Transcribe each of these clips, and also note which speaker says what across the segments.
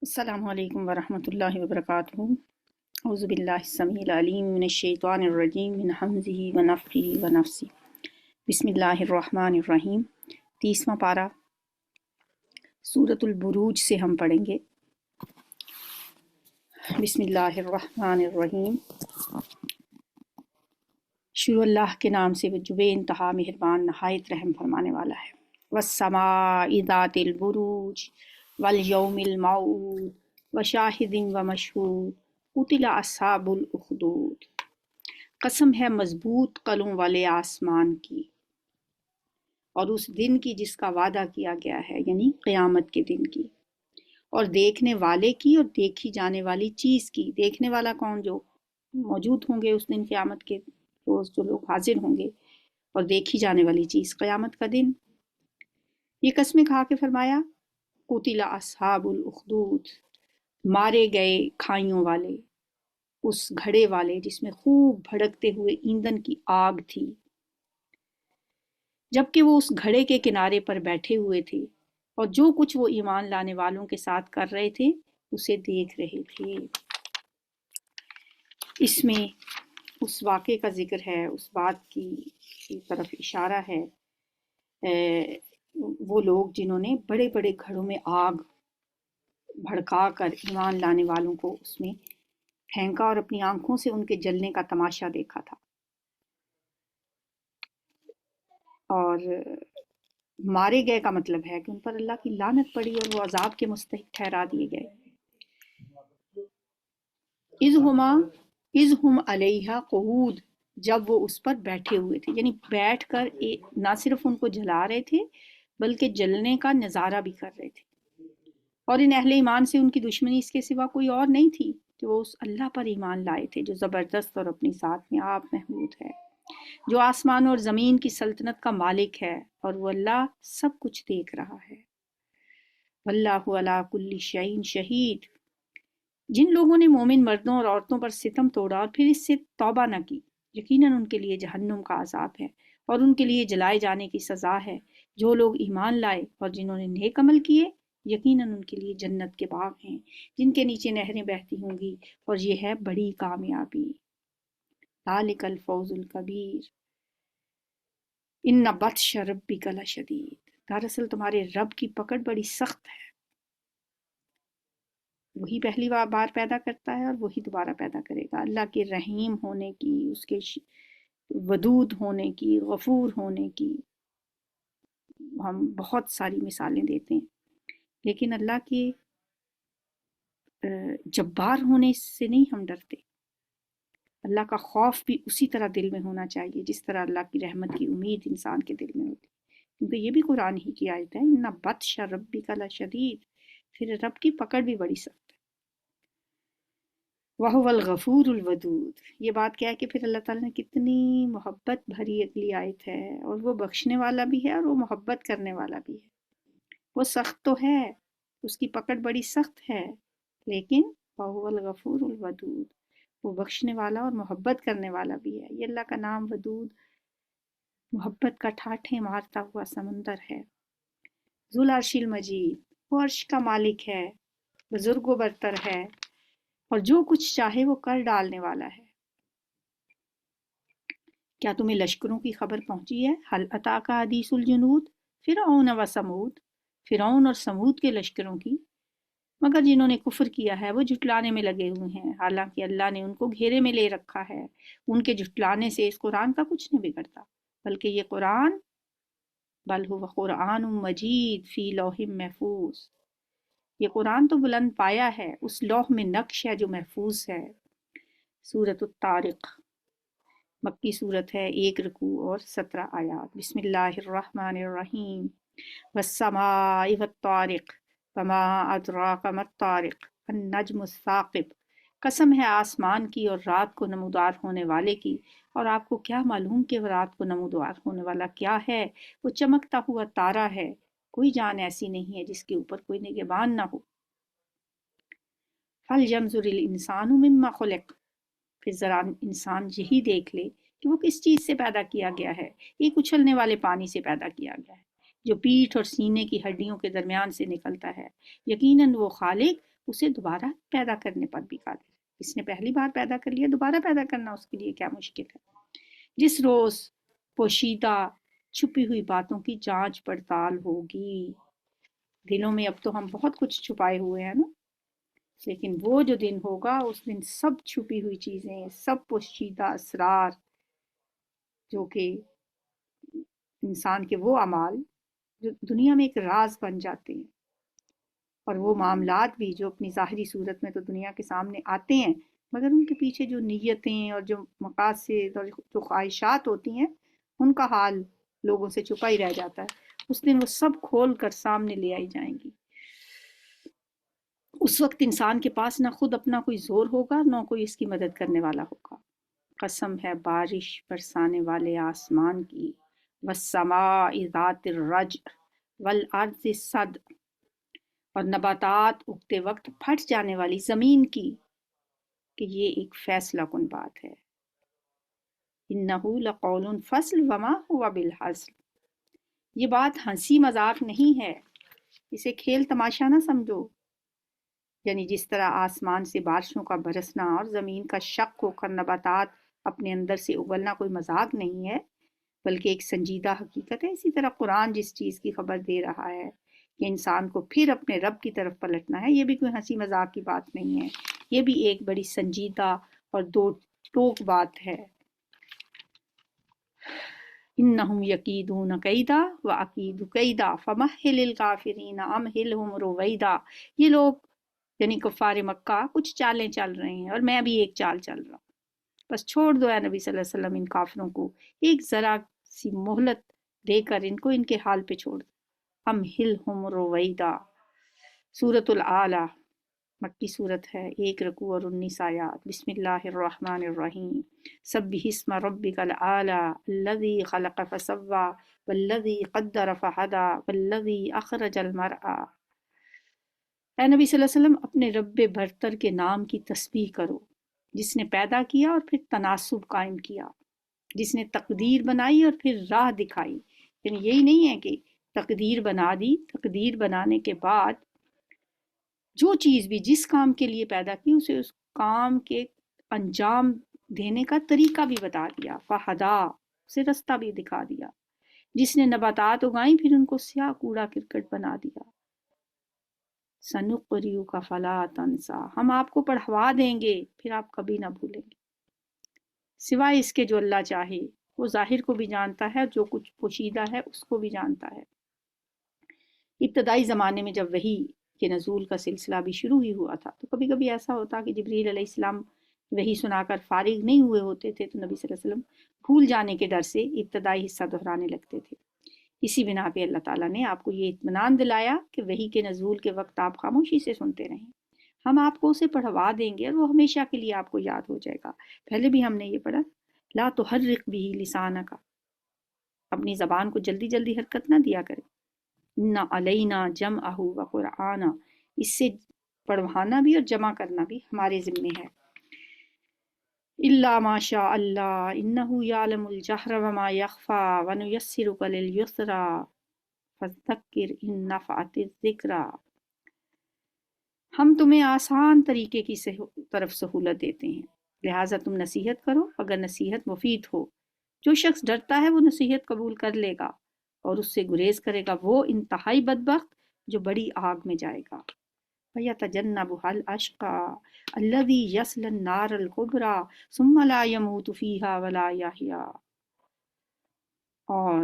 Speaker 1: السلام علیکم ورحمۃ اللہ وبرکاتہ۔ اعوذ باللہ السمیع العلیم من الشیطان الرجیم من حمزہ ونفخہ ونفثہ۔ بسم اللہ الرحمن الرحیم۔ 30واں پارہ سورۃ البروج سے ہم پڑھیں گے۔ بسم اللہ الرحمن الرحیم۔ شروع اللہ کے نام سے جو بے انتہا مہربان نہایت رحم فرمانے والا ہے۔ والسماء ذات البروج والیوم الموعود وشاہد ومشہود قتل اصحاب الاخدود۔ قسم ہے مضبوط قلوں والے آسمان کی اور اس دن کی جس کا وعدہ کیا گیا ہے، یعنی قیامت کے دن کی، اور دیکھنے والے کی اور دیکھی جانے والی چیز کی۔ دیکھنے والا کون؟ جو موجود ہوں گے اس دن قیامت کے روز، جو لوگ حاضر ہوں گے، اور دیکھی جانے والی چیز قیامت کا دن۔ یہ قسمیں کھا کے فرمایا قتل اصحاب الاخدود، مارے گئے کھائیوں والے، اس گھڑے والے جس میں خوب بھڑکتے ہوئے ایندھن کی آگ تھی، جبکہ وہ اس گھڑے کے کنارے پر بیٹھے ہوئے تھے اور جو کچھ وہ ایمان لانے والوں کے ساتھ کر رہے تھے اسے دیکھ رہے تھے۔ اس میں اس واقعے کا ذکر ہے، اس بات کی طرف اشارہ ہے، وہ لوگ جنہوں نے بڑے بڑے گھڑوں میں آگ بھڑکا کر ایمان لانے والوں کو اس میں پھینکا اور اپنی آنکھوں سے ان کے جلنے کا تماشا دیکھا تھا، اور مارے گئے کا مطلب ہے کہ ان پر اللہ کی لعنت پڑی اور وہ عذاب کے مستحق ٹھہرا دیے گئے۔ اذ ہم علیہا قعود، جب وہ اس پر بیٹھے ہوئے تھے، یعنی بیٹھ کر نہ صرف ان کو جلا رہے تھے بلکہ جلنے کا نظارہ بھی کر رہے تھے۔ اور ان اہل ایمان سے ان کی دشمنی اس کے سوا کوئی اور نہیں تھی کہ وہ اس اللہ پر ایمان لائے تھے جو زبردست اور اپنی ذات میں آپ محمود ہے، جو آسمان اور زمین کی سلطنت کا مالک ہے، اور وہ اللہ سب کچھ دیکھ رہا ہے۔ واللہ علی کل شیء شہید۔ جن لوگوں نے مومن مردوں اور عورتوں پر ستم توڑا اور پھر اس سے توبہ نہ کی، یقیناً ان کے لیے جہنم کا عذاب ہے اور ان کے لیے جلائے جانے کی سزا ہے۔ جو لوگ ایمان لائے اور جنہوں نے نیک عمل کیے، یقیناً ان کے لیے جنت کے باغ ہیں جن کے نیچے نہریں بہتی ہوں گی، اور یہ ہے بڑی کامیابی۔ ذالک الفوز الکبیر۔ ان بطش ربک لشدید۔ دراصل تمہارے رب کی پکڑ بڑی سخت ہے۔ وہی پہلی بار پیدا کرتا ہے اور وہی دوبارہ پیدا کرے گا۔ اللہ کے رحیم ہونے کی، اس کے ودود ہونے کی، غفور ہونے کی ہم بہت ساری مثالیں دیتے ہیں، لیکن اللہ کے جبار ہونے سے نہیں ہم ڈرتے۔ اللہ کا خوف بھی اسی طرح دل میں ہونا چاہیے جس طرح اللہ کی رحمت کی امید انسان کے دل میں ہوتی، کیونکہ یہ بھی قرآن ہی کی آیت ہے، ان بطش ربک لشدید، پھر رب کی پکڑ بھی بڑی سخت ہے۔ وَهُوَ الْغَفُورُ الْوَدُودُ۔ یہ بات کیا ہے کہ پھر اللہ تعالیٰ نے کتنی محبت بھری اگلی آیت ہے، اور وہ بخشنے والا بھی ہے اور وہ محبت کرنے والا بھی ہے۔ وہ سخت تو ہے، اس کی پکڑ بڑی سخت ہے، لیکن وَهُوَ الْغَفُورُ الْوَدُودُ، وہ بخشنے والا اور محبت کرنے والا بھی ہے۔ یہ اللہ کا نام ودود، محبت کا ٹھاٹھے مارتا ہوا سمندر ہے۔ ذو العرش المجید، وہ عرش کا مالک ہے، بزرگ و برتر ہے، اور جو کچھ چاہے وہ کر ڈالنے والا ہے۔ کیا تمہیں لشکروں کی خبر پہنچی ہے؟ حل اتاک حدیث الجنود، فرعون و سمود، فرعون اور سمود کے لشکروں کی؟ مگر جنہوں نے کفر کیا ہے وہ جھٹلانے میں لگے ہوئے ہیں، حالانکہ اللہ نے ان کو گھیرے میں لے رکھا ہے۔ ان کے جھٹلانے سے اس قرآن کا کچھ نہیں بگڑتا، بلکہ یہ قرآن بل هو قرآن مجید فی لوح محفوظ، یہ قرآن تو بلند پایا ہے، اس لوح میں نقش ہے جو محفوظ ہے۔ سورۃ الطارق، مکی صورت ہے، 1 رکوع اور 17 آیات۔ بسم اللہ الرحمن الرحیم۔ والسماء والطارق وما ادراک ما الطارق النجم الثاقب۔ قسم ہے آسمان کی اور رات کو نمودار ہونے والے کی، اور آپ کو کیا معلوم کہ رات کو نمودار ہونے والا کیا ہے؟ وہ چمکتا ہوا تارا ہے، کوئی جان ایسی نہیں ہے جس کے اوپر کوئی نگہبان نہ ہو۔ فَلْيَنظُرِ الْإِنسَانُ مِمَّا خُلِقَ، پھر ذرا انسان یہی دیکھ لے کہ وہ کس چیز سے پیدا کیا گیا ہے۔ ایک اچھلنے والے پانی سے پیدا کیا گیا ہے جو پیٹھ اور سینے کی ہڈیوں کے درمیان سے نکلتا ہے۔ یقیناً وہ خالق اسے دوبارہ پیدا کرنے پر بھی قادر ہے۔ اس نے پہلی بار پیدا کر لیا، دوبارہ پیدا کرنا اس کے لیے کیا مشکل ہے۔ جس روز پوشیدہ چھپی ہوئی باتوں کی جانچ پڑتال ہوگی۔ دلوں میں اب تو ہم بہت کچھ چھپائے ہوئے ہیں نا، لیکن وہ جو دن ہوگا اس دن سب چھپی ہوئی چیزیں، سب پوشیدہ اسرار جو کہ انسان کے وہ اعمال جو دنیا میں ایک راز بن جاتے ہیں، اور وہ معاملات بھی جو اپنی ظاہری صورت میں تو دنیا کے سامنے آتے ہیں، مگر ان کے پیچھے جو نیتیں اور جو مقاصد اور جو خواہشات ہوتی ہیں ان کا حال لوگوں سے چھپا ہی رہ جاتا ہے۔ اس دن وہ سب کھول کر سامنے لے آئی جائیں گی۔ اس وقت انسان کے پاس نہ خود اپنا کوئی زور ہوگا، نہ کوئی اس کی مدد کرنے والا ہوگا۔ قسم ہے بارش برسانے والے آسمان کی، والسماء ذات الرجع والارض الصدع، اور نباتات اگتے وقت پھٹ جانے والی زمین کی، کہ یہ ایک فیصلہ کن بات ہے۔ انہ لقول فصل وما هو بالحزل، یہ بات ہنسی مذاق نہیں ہے، اسے کھیل تماشا نہ سمجھو۔ یعنی جس طرح آسمان سے بارشوں کا برسنا اور زمین کا شق ہو کر نباتات اپنے اندر سے اگلنا کوئی مذاق نہیں ہے بلکہ ایک سنجیدہ حقیقت ہے، اسی طرح قرآن جس چیز کی خبر دے رہا ہے کہ انسان کو پھر اپنے رب کی طرف پلٹنا ہے، یہ بھی کوئی ہنسی مذاق کی بات نہیں ہے، یہ بھی ایک بڑی سنجیدہ اور دو ٹوک بات ہے۔ انہم یکیدون کیدا واکید کیدا فمہل الکافرین امہلہم رویدا، یہ لوگ یعنی کفار مکہ کچھ چالیں چل رہے ہیں اور میں بھی ایک چال چل رہا ہوں، بس چھوڑ دو اے نبی صلی اللہ علیہ وسلم ان کافروں کو، ایک ذرا سی مہلت دے کر ان کو ان کے حال پہ چھوڑ دو۔ امہلہم رویدا، سورۃ الاعلیٰ مکی صورت ہے، 1 رکوع اور 19 آیات۔ بسم اللہ الرحمن الرحیم، سبح اسم ربک الاعلیٰ الذی خلق فسوی والذی قدر فہدی والذی اخرج المرعی۔ اے نبی صلی اللہ علیہ وسلم اپنے رب برتر کے نام کی تسبیح کرو، جس نے پیدا کیا اور پھر تناسب قائم کیا، جس نے تقدیر بنائی اور پھر راہ دکھائی۔ یعنی یہی نہیں ہے کہ تقدیر بنا دی، تقدیر بنانے کے بعد جو چیز بھی جس کام کے لیے پیدا کی اسے اس کام کے انجام دینے کا طریقہ بھی بتا دیا، فہدا، اسے رستہ بھی دکھا دیا، جس نے نباتات اگائیں پھر ان کو سیاہ کوڑا کرکٹ بنا دیا۔ سنقرئک فلا تنسیٰ، ہم آپ کو پڑھوا دیں گے پھر آپ کبھی نہ بھولیں گے، سوائے اس کے جو اللہ چاہے، وہ ظاہر کو بھی جانتا ہے، جو کچھ پوشیدہ ہے اس کو بھی جانتا ہے۔ ابتدائی زمانے میں جب وحی کے نزول کا سلسلہ بھی شروع ہی ہوا تھا تو کبھی کبھی ایسا ہوتا کہ جبریل علیہ السلام وحی سنا کر فارغ نہیں ہوئے ہوتے تھے تو نبی صلی اللہ علیہ وسلم بھول جانے کے ڈر سے ابتدائی حصہ دہرانے لگتے تھے۔ اسی بنا پہ اللہ تعالیٰ نے آپ کو یہ اطمینان دلایا کہ وحی کے نزول کے وقت آپ خاموشی سے سنتے رہیں، ہم آپ کو اسے پڑھوا دیں گے اور وہ ہمیشہ کے لیے آپ کو یاد ہو جائے گا۔ پہلے بھی ہم نے یہ پڑھا، لا تحرک بھی لسانک، اپنی زبان کو جلدی جلدی حرکت نہ دیا کرے، ان علینا جمعہ و قرآن، اس سے پڑھوانا بھی اور جمع کرنا بھی ہمارے ذمے ہے۔ الا ما شاء اللہ انہ یعلم الجہر وما یخفی ونیسرک للیسری فذکر ان نفعت الذکری، ہم تمہیں آسان طریقے کی طرف سہولت دیتے ہیں، لہٰذا تم نصیحت کرو اگر نصیحت مفید ہو۔ جو شخص ڈرتا ہے وہ نصیحت قبول کر لے گا اور اس سے گریز کرے گا وہ انتہائی بدبخت جو بڑی آگ میں جائے گا۔ وَيَتَجَنَّبُهَا الْأَشْقَى الَّذِي يَصْلَى النَّارَ الْكُبْرَى ثُمَّ لَا يَمُوتُ فِيهَا وَلَا يَحْيَا، اور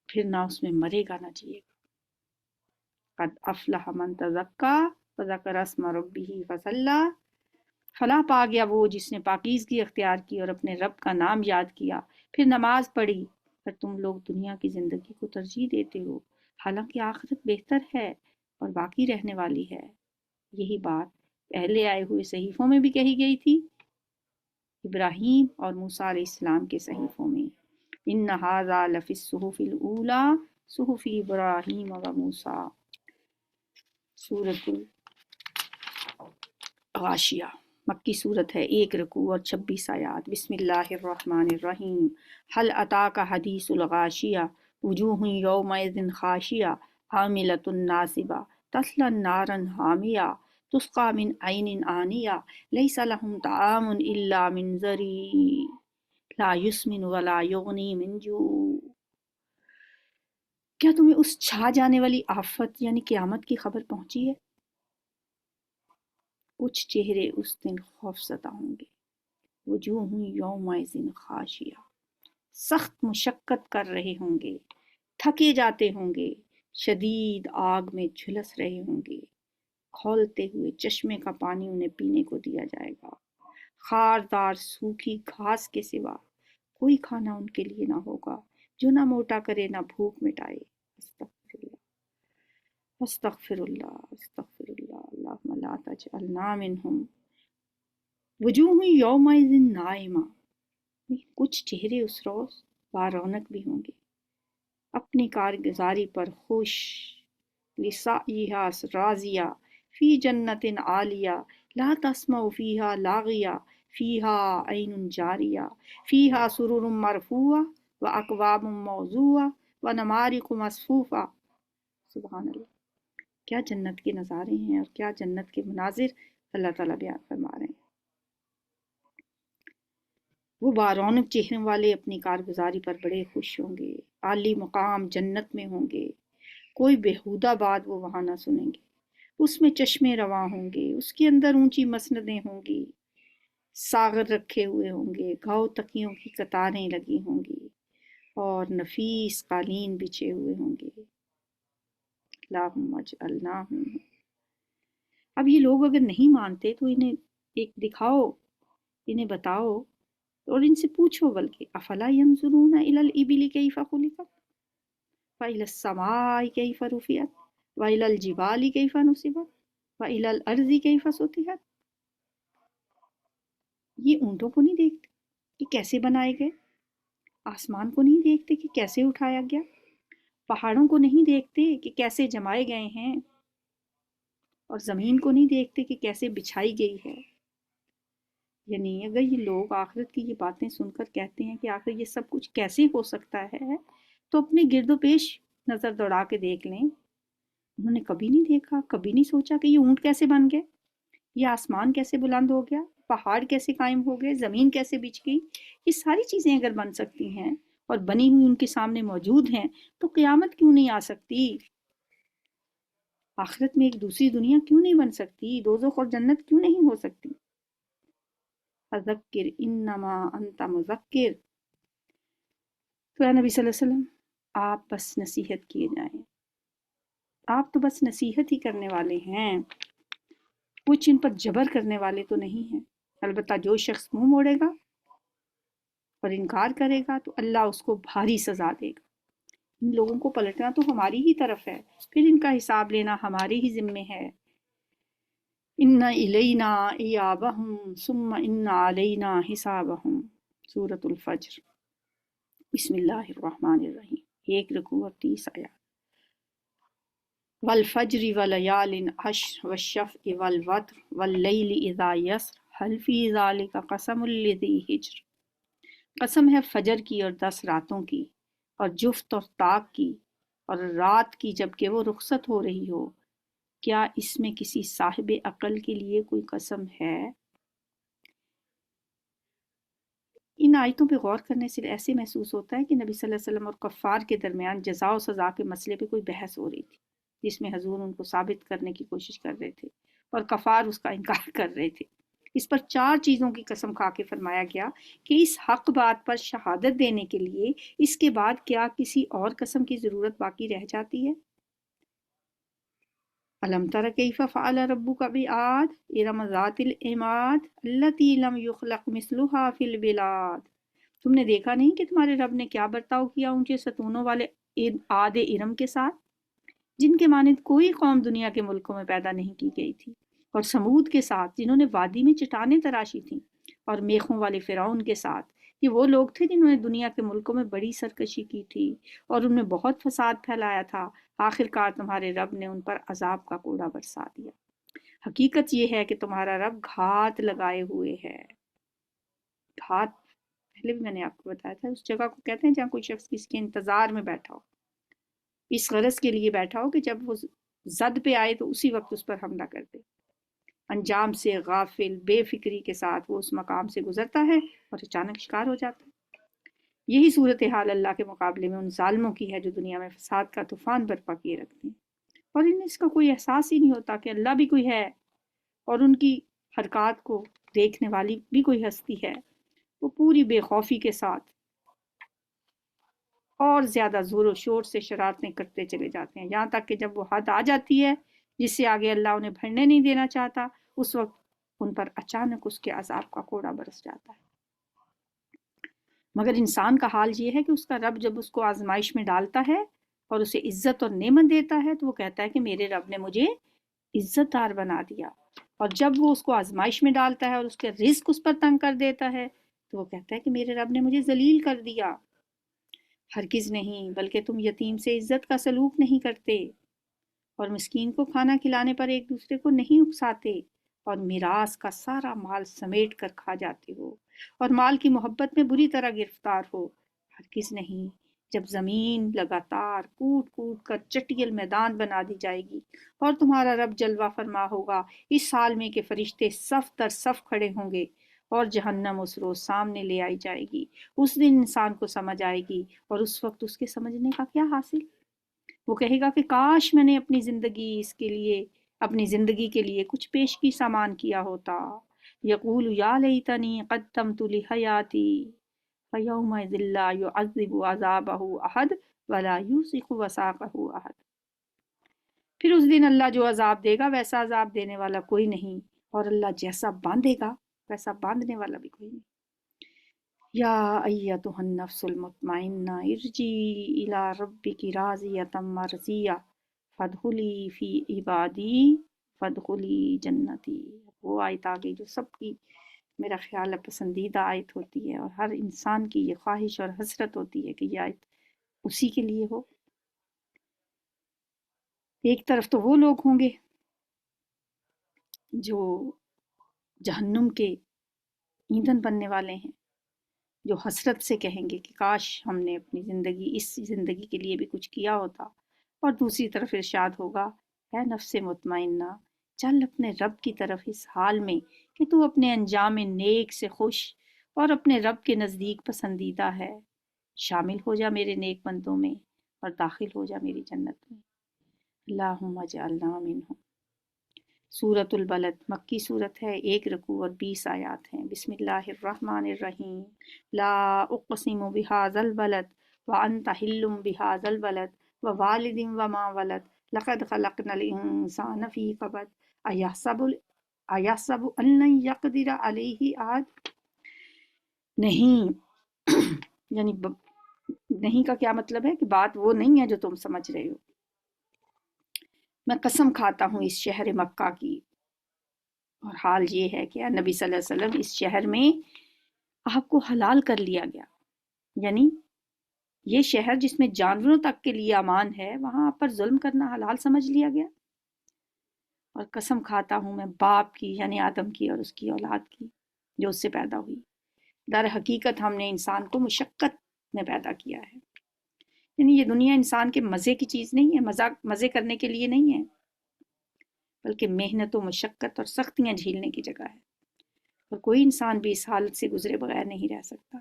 Speaker 1: پھر نہ اس میں مرے گا نہ جیے گا۔ قَدْ أَفْلَحَ مَن تَزَكَّىٰ وَذَكَرَ اسْمَ رَبِّهِ فَصَلَّىٰ، فلاح پا گیا وہ جس نے پاکیزگی اختیار کی اور اپنے رب کا نام یاد کیا پھر نماز پڑھی۔ پر تم لوگ دنیا کی زندگی کو ترجیح دیتے ہو حالانکہ آخرت بہتر ہے اور باقی رہنے والی ہے۔ یہی بات پہلے آئے ہوئے صحیفوں میں بھی کہی گئی تھی، ابراہیم اور موسیٰ علیہ السلام کے صحیفوں میں، ان ھذا لفی الصحف الاولی صحف ابراہیم و موسیٰ۔ سورۃ الغاشیہ مکی صورت ہے، 1 رکوع اور 26 آیات۔ بسم اللہ الرحمن الرحیم، هل اتاک حدیث الغاشیہ وجوہ یومئذ خاشعہ عاملۃ ناصبہ تصلی نارا حامیہ تسقى من عين آنية ليس لهم طعام إلا من ضريع لا يسمن ولا يغني من جوع۔ کیا تمہیں اس چھا جانے والی آفت یعنی قیامت کی خبر پہنچی ہے؟ کچھ چہرے اس دن خوف زدہ ہوں گے، وجوہ یومئذ خاشعہ، سخت مشقت کر رہے ہوں گے، تھکے جاتے ہوں گے، شدید آگ میں جھلس رہے ہوں گے، کھولتے ہوئے چشمے کا پانی انہیں پینے کو دیا جائے گا، خاردار سوکھی گھاس کے سوا کوئی کھانا ان کے لیے نہ ہوگا جو نہ موٹا کرے نہ بھوک مٹائے۔ استغفر اللہ استغفر اللہ استغفر اللہ، اللہم لا تجعلنا منہم۔ وجوہ یومئذ نائمہ، کچھ چہرے اس روز بارونق بھی ہوں گے، اپنی کارگزاری پر خوش، لسعیہا راضیہ، فی جنت عالیہ لا تسمع فیہا لاغیہ فیہا عین جاریہ فیہا سرر مرفوعہ واکواب موضوعہ ونمارق مصفوفہ۔ سبحان اللہ، کیا جنت کے نظارے ہیں اور کیا جنت کے مناظر اللہ تعالیٰ بیان فرما رہے ہیں۔ وہ بارونق چہروں والے اپنی کارگزاری پر بڑے خوش ہوں گے، عالی مقام جنت میں ہوں گے، کوئی بیہودہ بات وہ وہاں نہ سنیں گے، اس میں چشمے رواں ہوں گے، اس کے اندر اونچی مسندیں ہوں گی، ساغر رکھے ہوئے ہوں گے، گھاؤ تکیوں کی قطاریں لگی ہوں گی اور نفیس قالین بچھے ہوئے ہوں گے۔ اللہم اجعلنا منہم۔ اب یہ لوگ اگر نہیں مانتے تو انہیں ایک دکھاؤ، انہیں بتاؤ اور ان سے پوچھو، بلکہ افلا ینظرون الی الابل کیف خلقت والی السماء کیف رفعت والی الجبال کیف نصبت والی الارض کیف سطحت۔ یہ اونٹوں کو نہیں دیکھتے کہ کیسے بنائے گئے، آسمان کو نہیں دیکھتے کہ کیسے اٹھایا گیا، پہاڑوں کو نہیں دیکھتے کہ کیسے جمائے گئے ہیں، اور زمین کو نہیں دیکھتے کہ کیسے بچھائی گئی ہے۔ یعنی اگر یہ لوگ آخرت کی یہ باتیں سن کر کہتے ہیں کہ آخر یہ سب کچھ کیسے ہو سکتا ہے، تو اپنے گرد و پیش نظر دوڑا کے دیکھ لیں۔ انہوں نے کبھی نہیں دیکھا، کبھی نہیں سوچا کہ یہ اونٹ کیسے بن گئے، یہ آسمان کیسے بلند ہو گیا، پہاڑ کیسے قائم ہو گئے، زمین کیسے بچھ گئی۔ یہ ساری چیزیں اگر بن سکتی ہیں اور بنی ہوئی ان کے سامنے موجود ہیں تو قیامت کیوں نہیں آ سکتی؟ آخرت میں ایک دوسری دنیا کیوں نہیں بن سکتی؟ دوزخ اور جنت کیوں نہیں ہو سکتی؟ فذکر انما انت مذکر۔ تو اے نبی صلی اللہ علیہ وسلم، آپ بس نصیحت کیے جائیں، آپ تو بس نصیحت ہی کرنے والے ہیں، کچھ ان پر جبر کرنے والے تو نہیں ہیں۔ البتہ جو شخص منہ موڑے گا اور انکار کرے گا تو اللہ اس کو بھاری سزا دے گا۔ ان لوگوں کو پلٹنا تو ہماری ہی طرف ہے، پھر ان کا حساب لینا ہمارے ہی ذمے ہے۔ ان الینا ایابہم ثم ان علینا حسابہم۔ سورۃ الفجر۔ بسم اللہ الرحمن الرحیم، 1 رکوع اور 30 آیات۔ والفجر ولیال عشر والشفع والوتر واللیل اذا یسر هل فی ذلک قسم لذی حجر۔ قسم ہے فجر کی اور 10 راتوں کی اور جفت اور طاق کی اور رات کی جبکہ وہ رخصت ہو رہی ہو، کیا اس میں کسی صاحب عقل کے لیے کوئی قسم ہے؟ ان آیتوں پہ غور کرنے سے ایسے محسوس ہوتا ہے کہ نبی صلی اللہ علیہ وسلم اور کفار کے درمیان جزا و سزا کے مسئلے پہ کوئی بحث ہو رہی تھی، جس میں حضور ان کو ثابت کرنے کی کوشش کر رہے تھے اور کفار اس کا انکار کر رہے تھے۔ اس پر 4 چیزوں کی قسم کھا کے فرمایا گیا کہ اس حق بات پر شہادت دینے کے لیے اس کے بعد کیا کسی اور قسم کی ضرورت باقی رہ جاتی ہے؟ أَلَمْ تَرَ كَيْفَ فَعَلَ رَبُّكَ بِعَادٍ إِرَمَ ذَاتِ الْعِمَادِ الَّتِي لَمْ يُخْلَقْ مِثْلُهَا فِي الْبِلَادِ۔ تم نے دیکھا نہیں کہ تمہارے رب نے کیا برتاؤ کیا اونچے ستونوں والے عاد ارم کے ساتھ، جن کے مانند کوئی قوم دنیا کے ملکوں میں پیدا نہیں کی گئی تھی، اور سمود کے ساتھ جنہوں نے وادی میں چٹانیں تراشی تھیں، اور میخوں والے فرعون کے ساتھ، یہ وہ لوگ تھے جنہوں نے دنیا کے ملکوں میں بڑی سرکشی کی تھی اور ان میں بہت فساد پھیلایا تھا۔ آخر کار تمہارے رب نے ان پر عذاب کا کوڑا برسا دیا۔ حقیقت یہ ہے کہ تمہارا رب گھات لگائے ہوئے ہے۔ گھات پہلے بھی میں نے آپ کو بتایا تھا، اس جگہ کو کہتے ہیں جہاں کوئی شخص کسی کے انتظار میں بیٹھا ہو، اس غرض کے لیے بیٹھا ہو کہ جب وہ زد پہ آئے تو اسی وقت اس پر حملہ کر دے۔ انجام سے غافل بے فکری کے ساتھ وہ اس مقام سے گزرتا ہے اور اچانک شکار ہو جاتا ہے۔ یہی صورتحال اللہ کے مقابلے میں ان ظالموں کی ہے جو دنیا میں فساد کا طوفان برپا کیے رکھتے ہیں اور انہیں اس کا کوئی احساس ہی نہیں ہوتا کہ اللہ بھی کوئی ہے اور ان کی حرکات کو دیکھنے والی بھی کوئی ہستی ہے۔ وہ پوری بے خوفی کے ساتھ اور زیادہ زور و شور سے شرارتیں کرتے چلے جاتے ہیں، یہاں تک کہ جب وہ حد آ جاتی ہے جس سے آگے اللہ انہیں بڑھنے نہیں دینا چاہتا، اس وقت ان پر اچانک اس کے عذاب کا کوڑا برس جاتا ہے۔ مگر انسان کا حال یہ ہے کہ اس کا رب جب اس کو آزمائش میں ڈالتا ہے اور اسے عزت اور نعمت دیتا ہے تو وہ کہتا ہے کہ میرے رب نے مجھے عزت دار بنا دیا، اور جب وہ اس کو آزمائش میں ڈالتا ہے اور اس کے رزق اس پر تنگ کر دیتا ہے تو وہ کہتا ہے کہ میرے رب نے مجھے ذلیل کر دیا۔ ہرگز نہیں، بلکہ تم یتیم سے عزت کا سلوک نہیں کرتے اور مسکین کو کھانا کھلانے پر ایک دوسرے کو نہیں اکساتے اور میراث کا سارا مال سمیٹ کر کھا جاتے ہو اور مال کی محبت میں بری طرح گرفتار ہو۔ ہرگز نہیں، جب زمین لگاتار کوٹ کوٹ کر چٹیل میدان بنا دی جائے گی اور تمہارا رب جلوہ فرما ہوگا اس حال میں کہ فرشتے صف در صف کھڑے ہوں گے اور جہنم اس روز سامنے لے آئی جائے گی، اس دن انسان کو سمجھ آئے گی اور اس وقت اس کے سمجھنے کا کیا حاصل؟ وہ کہے گا کہ کاش میں نے اپنی زندگی کے لیے کچھ پیش کی سامان کیا ہوتا۔ یقول یا لیتنی قدمت لحیاتی فیومئذ لا یعذب عذابہ احد ولا یوثق وثاقہ احد۔ پھر اس دن اللہ جو عذاب دے گا ویسا عذاب دینے والا کوئی نہیں، اور اللہ جیسا باندھے گا ویسا باندھنے والا بھی کوئی نہیں۔ یا ایتھا النفس المطمئنہ ارجعی الی ربک راضیۃ مرضیہ فادخلی فی عبادی فادخلی جنتی۔ وہ آیت آگئی جو سب کی میرا خیال ہے پسندیدہ آیت ہوتی ہے، اور ہر انسان کی یہ خواہش اور حسرت ہوتی ہے کہ یہ آیت اسی کے لیے ہو۔ ایک طرف تو وہ لوگ ہوں گے جو جہنم کے ایندھن بننے والے ہیں، جو حسرت سے کہیں گے کہ کاش ہم نے اپنی اس زندگی کے لیے بھی کچھ کیا ہوتا، اور دوسری طرف ارشاد ہوگا اے نفس مطمئنہ چل اپنے رب کی طرف اس حال میں کہ تو اپنے انجام نیک سے خوش اور اپنے رب کے نزدیک پسندیدہ ہے، شامل ہو جا میرے نیک بندوں میں اور داخل ہو جا میری جنت میں۔ اللہم اجعلنا منہم۔ سورۃ البلد مکی صورت ہے، 1 رکوع اور 20 آیات ہیں۔ بسم اللہ الرحمن الرحیم۔ لا اقسم بہذا البلد وانت حل بہذا البلد ووالد وما ولد لقد خلقنا الانسان فی کبد ایحسب ان لن یقدر علیہ احد۔ نہیں یعنی نہیں کا کیا مطلب ہے کہ بات وہ نہیں ہے جو تم سمجھ رہے ہو۔ میں قسم کھاتا ہوں اس شہر مکہ کی، اور حال یہ ہے کہ نبی صلی اللہ علیہ وسلم اس شہر میں آپ کو حلال کر لیا گیا، یعنی یہ شہر جس میں جانوروں تک کے لیے امان ہے وہاں آپ پر ظلم کرنا حلال سمجھ لیا گیا۔ اور قسم کھاتا ہوں میں باپ کی یعنی آدم کی اور اس کی اولاد کی جو اس سے پیدا ہوئی، در حقیقت ہم نے انسان کو مشقت میں پیدا کیا ہے۔ یعنی یہ دنیا انسان کے مزے کی چیز نہیں ہے، مزے کرنے کے لیے نہیں ہے، بلکہ محنت و مشقت اور سختیاں جھیلنے کی جگہ ہے، اور کوئی انسان بھی اس حالت سے گزرے بغیر نہیں رہ سکتا۔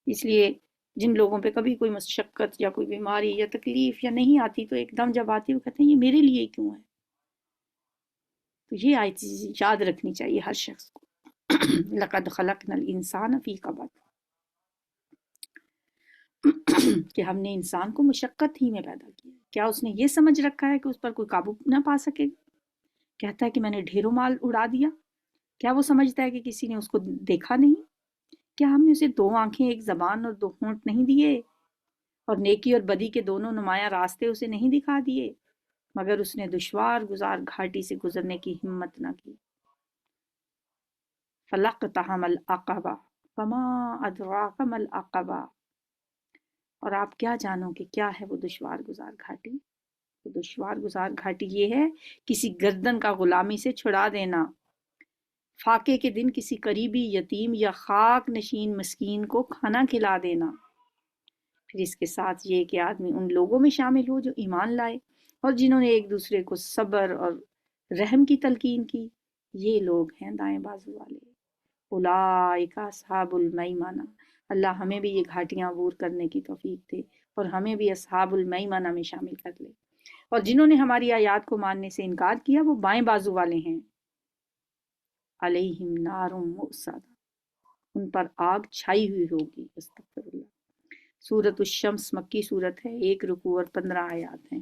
Speaker 1: اس لیے جن لوگوں پہ کبھی کوئی مشقت یا کوئی بیماری یا تکلیف یا نہیں آتی تو ایک دم جب آتی وہ کہتے ہیں یہ میرے لیے کیوں ہے۔ تو یہ آیت یاد رکھنی چاہیے ہر شخص کو۔ لقد خلقنا الانسان فی کبد، کہ ہم نے انسان کو مشقت ہی میں پیدا کیا۔ کیا اس نے یہ سمجھ رکھا ہے کہ اس پر کوئی قابو نہ پا سکے؟ کہتا ہے کہ میں نے ڈھیروں مال اڑا دیا، کیا وہ سمجھتا ہے کہ کسی نے اس کو دیکھا نہیں؟ کیا ہم نے اسے 2 آنکھیں، 1 زبان اور 2 ہونٹ نہیں دیے، اور نیکی اور بدی کے دونوں نمایاں راستے اسے نہیں دکھا دیے؟ مگر اس نے دشوار گزار گھاٹی سے گزرنے کی ہمت نہ کی۔ فَلَقْتَحَمَ الْعَقَبَةَ وَمَا أَدْرَاكَ مَا الْعَقَبَةُ۔ اور آپ کیا جانو کہ کیا ہے وہ دشوار گزار گھاٹی؟ وہ دشوار گزار گھاٹی یہ ہے کسی گردن کا غلامی سے چھڑا دینا، فاقے کے دن کسی قریبی یتیم یا خاک نشین مسکین کو کھانا کھلا دینا۔ پھر اس کے ساتھ یہ کہ آدمی ان لوگوں میں شامل ہو جو ایمان لائے اور جنہوں نے ایک دوسرے کو صبر اور رحم کی تلقین کی، یہ لوگ ہیں دائیں بازو والے. اولئک اصحاب المیمنہ. اللہ ہمیں بھی یہ گھاٹیاں عبور کرنے کی توفیق دے اور ہمیں بھی اصحاب المیمنہ میں شامل کر لے. اور جنہوں نے ہماری آیات کو ماننے سے انکار کیا وہ بائیں بازو والے ہیں. علیہم نار مؤصدہ. ان پر آگ چھائی ہوئی ہوگی. استغفر اللہ. سورۃ الشمس مکی سورت ہے، 1 رکوع اور 15 آیات ہیں.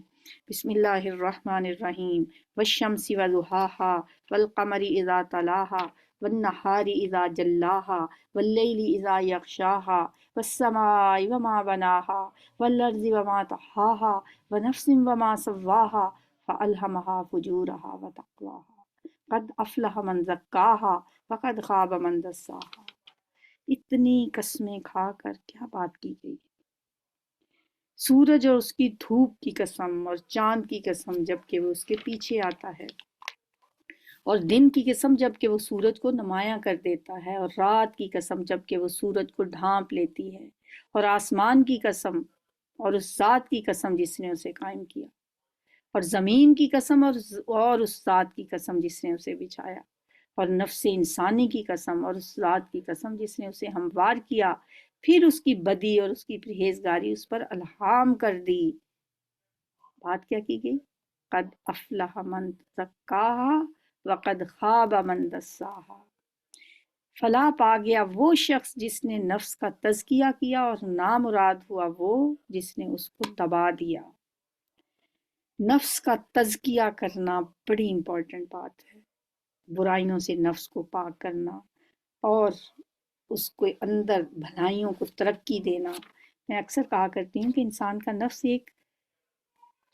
Speaker 1: بسم اللہ الرحمن الرحیم. والشمس وضحاها والقمر اذا تلاها والنہار اذا جلاها واللیل اذا یغشاها والسماء وما بناها والارض وما طحاها ونفس وما سواها فألہمها فجورها وتقواها قد افلح من زکاها وقد خاب من دساها. اتنی قسمیں کھا کر کیا بات کی گئی. سورج اور اس کی دھوپ کی قسم اور چاند کی قسم جبکہ وہ اس کے پیچھے آتا ہے، اور دن کی قسم جبکہ وہ سورج کو نمایاں کر دیتا ہے، اور رات کی قسم جبکہ وہ سورج کو ڈھانپ لیتی ہے، اور آسمان کی قسم اور اس ذات کی قسم جس نے اسے قائم کیا، اور زمین کی قسم اور اس ذات کی قسم جس نے اسے بچھایا، اور نفس انسانی کی قسم اور اس ذات کی قسم جس نے اسے ہموار کیا، پھر اس کی بدی اور اس کی پرہیزگاری اس پر الہام کر دی. بات کیا کی گئی؟ قد افلح من زکاها وقد خاب من دساها. فلاح پا گیا وہ شخص جس نے نفس کا تزکیہ کیا، اور نامراد ہوا وہ جس نے اس کو دبا دیا. نفس کا تزکیہ کرنا بڑی امپورٹنٹ بات ہے. برائیوں سے نفس کو پاک کرنا اور اس کو اندر بھلائیوں کو ترقی دینا. میں اکثر کہا کرتی ہوں کہ انسان کا نفس ایک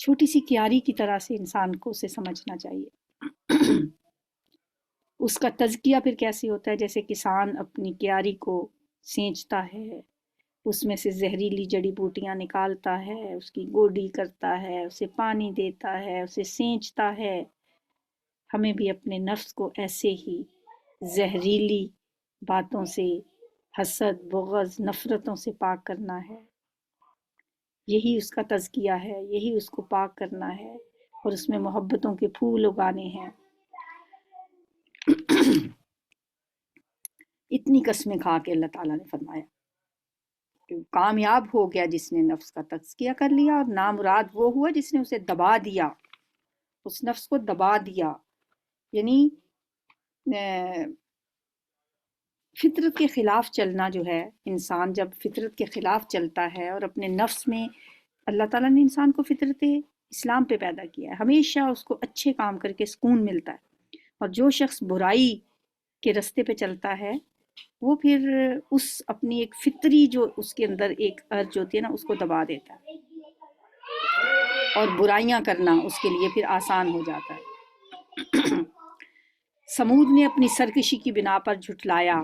Speaker 1: چھوٹی سی کیاری کی طرح سے انسان کو اسے سمجھنا چاہیے. اس کا تزکیہ پھر کیسے ہوتا ہے؟ جیسے کسان اپنی کیاری کو سینچتا ہے، اس میں سے زہریلی جڑی بوٹیاں نکالتا ہے، اس کی گوڈی کرتا ہے، اسے پانی دیتا ہے، اسے سینچتا ہے. ہمیں بھی اپنے نفس کو ایسے ہی زہریلی باتوں سے، حسد، بغض، نفرتوں سے پاک کرنا ہے. یہی اس کا تزکیہ ہے، یہی اس کو پاک کرنا ہے اور اس میں محبتوں کے پھول اگانے ہیں. اتنی قسمیں کھا کے اللہ تعالیٰ نے فرمایا کہ کامیاب ہو گیا جس نے نفس کا تزکیہ کر لیا، اور نامراد وہ ہوا جس نے اسے دبا دیا، اس نفس کو دبا دیا. یعنی فطرت کے خلاف چلنا جو ہے، انسان جب فطرت کے خلاف چلتا ہے اور اپنے نفس میں، اللہ تعالیٰ نے انسان کو فطرت اسلام پہ پیدا کیا ہے، ہمیشہ اس کو اچھے کام کر کے سکون ملتا ہے. اور جو شخص برائی کے رستے پہ چلتا ہے وہ پھر اس اپنی ایک فطری جو اس کے اندر ایک ارج ہوتی ہے نا، اس کو دبا دیتا ہے اور برائیاں کرنا اس کے لیے پھر آسان ہو جاتا ہے. سمود نے اپنی سرکشی کی بنا پر جھٹلایا.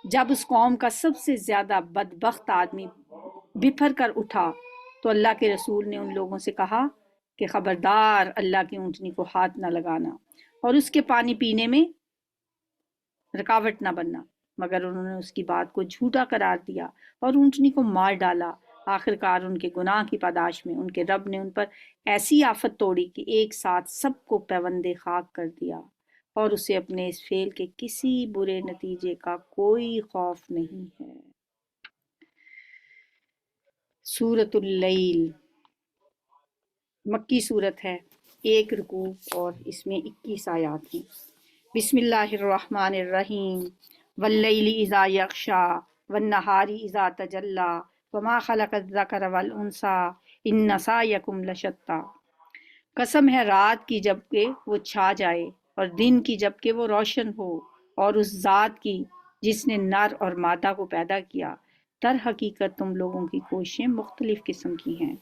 Speaker 1: جب اس قوم کا سب سے زیادہ بدبخت آدمی بپھر کر اٹھا تو اللہ کے رسول نے ان لوگوں سے کہا کہ خبردار اللہ کی اونٹنی کو ہاتھ نہ لگانا اور اس کے پانی پینے میں رکاوٹ نہ بننا. مگر انہوں نے اس کی بات کو جھوٹا قرار دیا اور اونٹنی کو مار ڈالا. آخرکار ان کے گناہ کی پاداش میں ان کے رب نے ان پر ایسی آفت توڑی کہ ایک ساتھ سب کو پیوند خاک کر دیا، اور اسے اپنے اس فعل کے کسی برے نتیجے کا کوئی خوف نہیں ہے. سورۃ اللیل مکی صورت ہے، 1 رکوع اور اس میں 21 آیات ہیں. بسم اللہ الرحمن الرحیم. واللیل اذا یغشا والنہار اذا تجلی وما خلق الذکر والانثی ان سعیکم لشتی. قسم ہے رات کی جب کہ وہ چھا جائے اور دن کی جب کہ وہ روشن ہو، اور اس ذات کی جس نے نر اور مادہ کو پیدا کیا. در حقیقت تم لوگوں کی کوششیں مختلف قسم کی ہیں.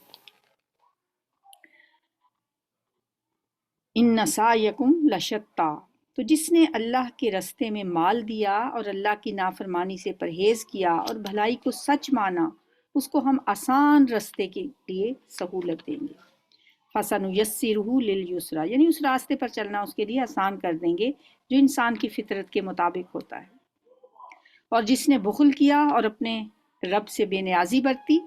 Speaker 1: ان سعیکم لشتی. تو جس نے اللہ کے رستے میں مال دیا اور اللہ کی نافرمانی سے پرہیز کیا اور بھلائی کو سچ مانا، اس کو ہم آسان رستے کے لیے سہولت دیں گے. فَسَنُيَسِّرُهُ لِلْيُسْرَىٰ. یعنی اس راستے پر چلنا اس کے لیے آسان کر دیں گے جو انسان کی فطرت کے مطابق ہوتا ہے. اور جس نے بخل کیا اور اپنے رب سے بے نیازی برتی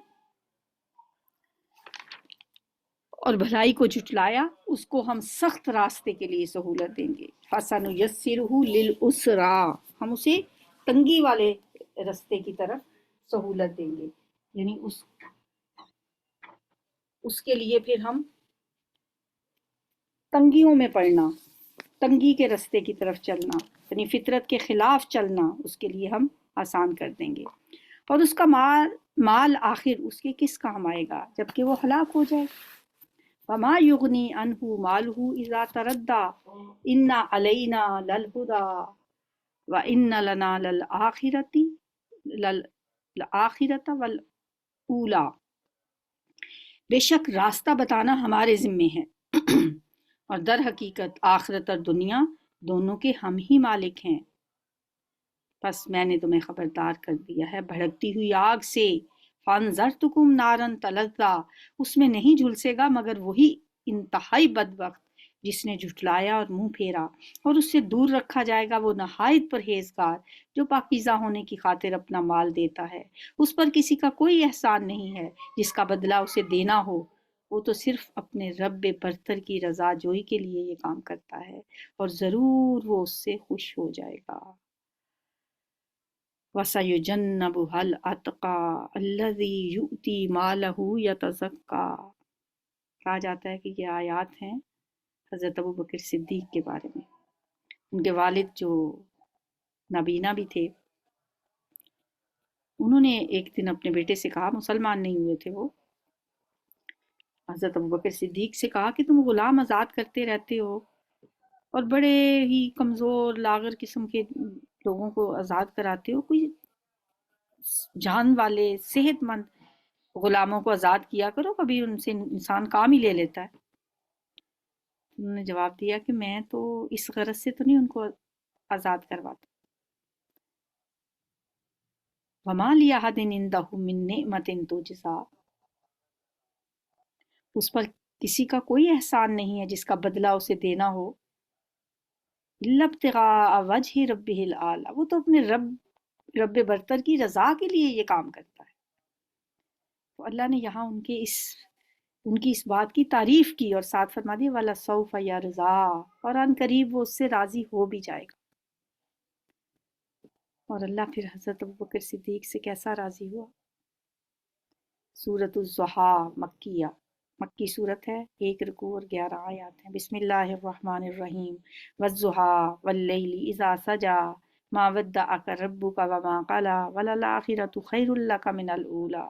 Speaker 1: اور بھلائی کو جھٹلایا، اس کو ہم سخت راستے کے لیے سہولت دیں گے. فَسَنُيَسِّرُهُ لِلْعُسْرَىٰ، ہم اسے تنگی والے راستے کی طرف سہولت دیں گے. یعنی اس کے لیے پھر ہم تنگیوں میں پڑنا، تنگی کے راستے کی طرف چلنا، یعنی فطرت کے خلاف چلنا، اس کے لیے ہم آسان کر دیں گے. اور اس کا مال آخر اس کے کس کام آئے گا جبکہ وہ ہلاک ہو جائے. وَمَا يُغْنِي عَنْهُ مَالُهُ إِذَا تَرَدَّى إِنَّ عَلَيْنَا لَلْهُدَىٰ وَإِنَّ لَنَا لَلْآخِرَةَ وَالْأُولَىٰ. بے شک راستہ بتانا ہمارے ذمے ہے اور در حقیقت آخرت اور دنیا دونوں کے ہم ہی مالک ہیں. پس میں نے تمہیں خبردار کر دیا ہے بھڑکتی ہوئی آگ سے. فَأَنذَرْتُكُمْ نَارًا تَلَظَّىٰ، اس میں نہیں جھلسے گا مگر وہی انتہائی بدبخت جس نے جھٹلایا اور منہ پھیرا، اور اس سے دور رکھا جائے گا وہ نہایت پرہیزگار جو پاکیزہ ہونے کی خاطر اپنا مال دیتا ہے. اس پر کسی کا کوئی احسان نہیں ہے جس کا بدلہ اسے دینا ہو. وہ تو صرف اپنے رب برتر کی رضا جوئی کے لیے یہ کام کرتا ہے اور ضرور وہ اس سے خوش ہو جائے گا. وَسَيُجَنَّبُهَا الْأَتْقَى الَّذِي يُؤْتِي مَالَهُ يَتَزَكَّىٰ. کہا جاتا ہے کہ یہ آیات ہیں حضرت ابوبکر صدیق کے بارے میں. ان کے والد جو نابینا بھی تھے، انہوں نے ایک دن اپنے بیٹے سے کہا، مسلمان نہیں ہوئے تھے وہ، حضرت ابوبکر صدیق سے کہا کہ تم غلام آزاد کرتے رہتے ہو اور بڑے ہی کمزور لاغر قسم کے لوگوں کو آزاد کراتے ہو، کوئی جان والے صحت مند غلاموں کو آزاد کیا کرو، کبھی ان سے انسان کام ہی لے لیتا ہے. انہوں نے جواب دیا کہ میں تو اس غرض سے تو نہیں ان کو آزاد کرواتا. وَمَا لِأَحَدٍ عِندَهُ مِن نِعْمَةٍ تُجْزَىٰ، اس پر کسی کا کوئی احسان نہیں ہے جس کا بدلہ اسے دینا ہو. إِلَّا ابْتِغَاءَ وَجْهِ رَبِّهِ الْأَعْلَىٰ، وہ تو اپنے رب برتر کی رضا کے لیے یہ کام کرتا ہے. تو اللہ نے یہاں ان کی اس بات کی تعریف کی اور ساتھ فرما دیا وَلَسَوْفَ يَرْضَىٰ، اور ان قریب وہ اس سے راضی ہو بھی جائے گا. اور اللہ پھر حضرت ابوبکر صدیق سے کیسا راضی ہوا. سورۃ الضحیٰ مکی صورت ہے، 1 رکوع اور 11 آیات ہیں. بسم اللہ الرحمن الرحیم. والضحیٰ واللیل اذا سجا ما ودعک ربک وما قلی وللآخرۃ خیر لک من الاولی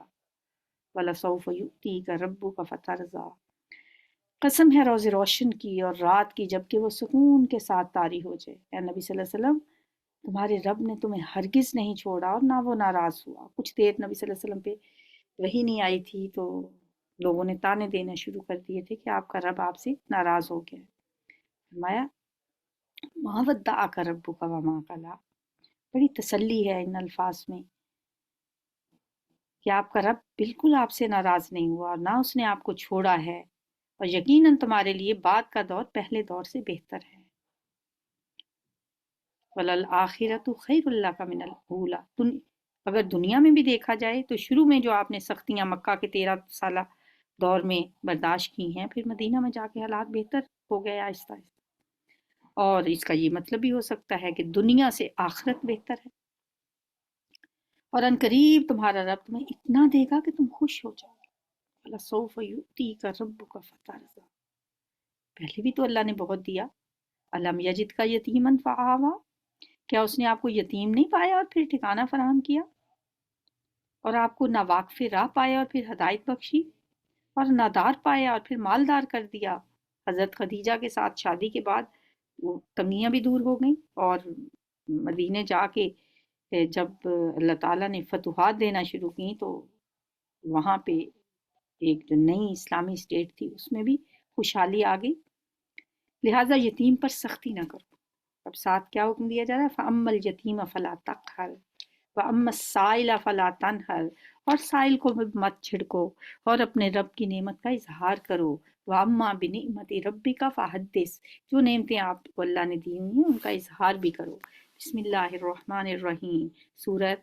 Speaker 1: ولسوف یؤتیک ربک فترضی. قسم ہے روز روشن کی اور رات کی جبکہ وہ سکون کے ساتھ طاری ہو جائے. اے نبی صلی اللہ علیہ وسلم، تمہارے رب نے تمہیں ہرگز نہیں چھوڑا اور نہ وہ ناراض ہوا. کچھ دیر نبی صلی اللہ علیہ وسلم پہ وہی نہیں آئی تھی تو لوگوں نے تانے دینا شروع کر دیے تھے کہ آپ کا رب آپ سے ناراض ہو گیا. فرمایا ما ودعک ربک وما قلی. بڑی تسلی ہے ان الفاظ میں کہ آپ کا رب بالکل آپ سے ناراض نہیں ہوا اور نہ اس نے آپ کو چھوڑا ہے، اور یقیناً تمہارے لیے بعد کا دور پہلے دور سے بہتر ہے. وَلَلْآخِرَةُ خَيْرٌ لَكَ مِنَ الْأُولَىٰ. اگر دنیا میں بھی دیکھا جائے تو شروع میں جو آپ نے سختیاں مکہ کے 13 سالہ دور میں برداشت کی ہیں، پھر مدینہ میں جا کے حالات بہتر ہو گئے آہستہ آہستہ. اور اس کا یہ مطلب بھی ہو سکتا ہے کہ دنیا سے آخرت بہتر ہے، اور ان قریب تمہارا رب تمہیں اتنا دے گا کہ تم خوش ہو جاؤ گے. وَلَسَوْفَ يُؤْتِيكَ رَبُّكَ فَتَرْضَىٰ. پہلے بھی تو اللہ نے بہت دیا. أَلَمْ يَجِدْكَ يَتِيمًا فَآوَىٰ. کیا اس نے آپ کو یتیم نہیں پایا اور پھر ٹھکانہ فراہم کیا، اور آپ کو ناواقف راہ پایا اور پھر ہدایت بخشی، اور نادار پایا اور پھر مالدار کر دیا. حضرت خدیجہ کے ساتھ شادی کے بعد وہ تنگیاں بھی دور ہو گئیں، اور مدینے جا کے جب اللہ تعالیٰ نے فتوحات دینا شروع کی تو وہاں پہ ایک جو نئی اسلامی اسٹیٹ تھی اس میں بھی خوشحالی آ گئی. لہٰذا یتیم پر سختی نہ کرو. اب ساتھ کیا حکم دیا جا رہا ہے؟ فَأَمَّا الْيَتِيمَ فَلَا تَقْهَرْ وَأَمَّا السَّائِلَ فَلَا تَنْهَرْ. اور سائل کو مت چھڑکو اور اپنے رب کی نعمت کا اظہار کرو. وَأَمَّا بِنِعْمَتِ رَبِّكَ فَحَدِّثْ. جو نعمتیں آپ کو اللہ نے دی ہوئی ہیں ان کا اظہار بھی کرو. بسم اللہ الرحمن الرحیم. سورۃ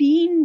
Speaker 1: 3